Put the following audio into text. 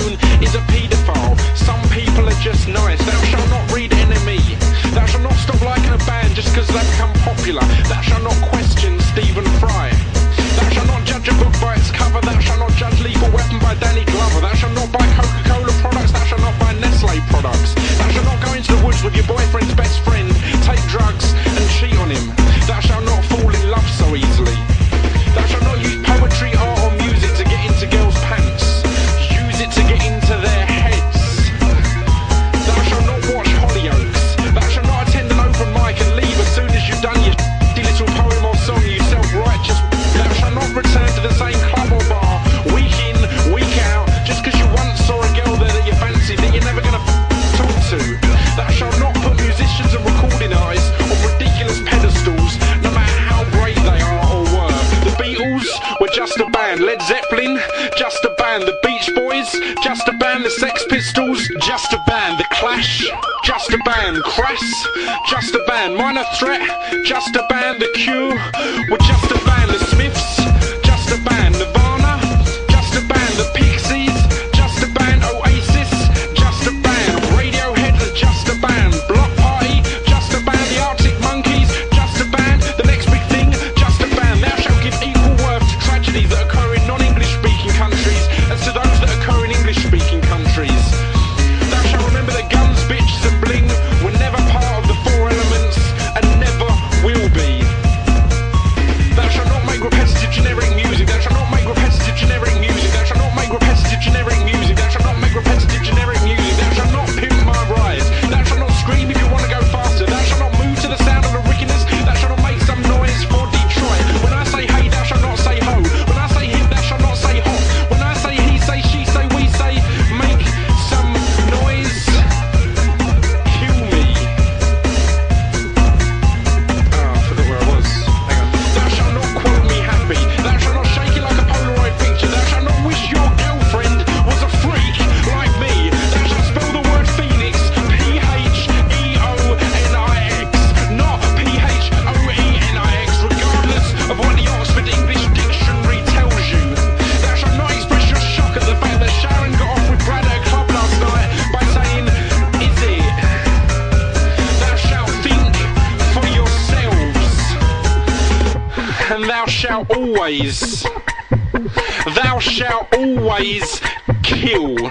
known is a paedophile. Some people are just nice. Thou shalt not read enemy. Thou shalt not stop liking a band just because they become popular. Thou shalt not question Stephen Fry. Thou shalt not judge a book by its cover. Thou shalt not judge Lethal Weapon by Danny Glover. Thou shalt not buy Coca-Cola products. Thou shalt not buy Nestle products. Thou shalt not go into the woods with your boyfriend's best friend, take drugs and cheat on him. Thou shalt not fall in love so easily. Thou shalt not use poetry, art or music to get into girls' pants. Use it to get into their heads. Thou shalt not watch Hollyoaks. Thou shalt not attend an open mic and leave as soon as you've done your little poem or song, you self-righteous. Thou shalt not return to the same club or bar week in, week out, just because you once saw a girl there that you fancied that you're never going to talk to. Thou shalt not put musicians and recording artists on ridiculous pedestals, no matter how great they are or were. The Beatles were just a band. Led Zeppelin, just a band. The Beach Boys, just a band. The Sex Pistols, just a band. The Clash, just a band. Crass, just a band. Minor Threat, just a band. The Cure were just a band. The Smiths, just a band. Nirvana, just a band. The Pixies, just a band. Oasis, just a band. Radiohead, just a band. Block Party, just a band. The Arctic Monkeys, just a band. The Next Big Thing, just a band. Thou shalt give equal worth to tragedies that occur in non-English speaking countries as to those that occur in English speaking countries. Thou shalt remember that guns, bitches and bling were never part of the four elements and never will be. Thou shalt not make repetitive generic music. Thou shalt not make repetitive generic music. Thou shalt not make repetitive generic music. Thou shalt not make repetitive generic music. Thou shalt not pimp my rise. Thou shalt not scream if you want to go faster. Thou shalt not move to the sound of the rickiness. Thou shalt not make some noise for Detroit. When I say hey, thou shalt not say ho. When I say him, thou shalt not say hop. When I say he, say she, say we, say make some noise. Kill me. Oh, I forgot where I was. Hang on. Thou shalt not quote me happy. Thou shalt not shake it like a Polaroid picture. Thou shalt not wish your girlfriend was a freak like me. Thou shalt spell the word Phoenix Pheonix, not Phoenix, regardless of what the Oxford English Dictionary tells you. Thou shalt not express your shock at the fact that Sharon got off with Brad at a club last night by saying, is it? Thou shalt think for yourselves. And thou shalt always kill.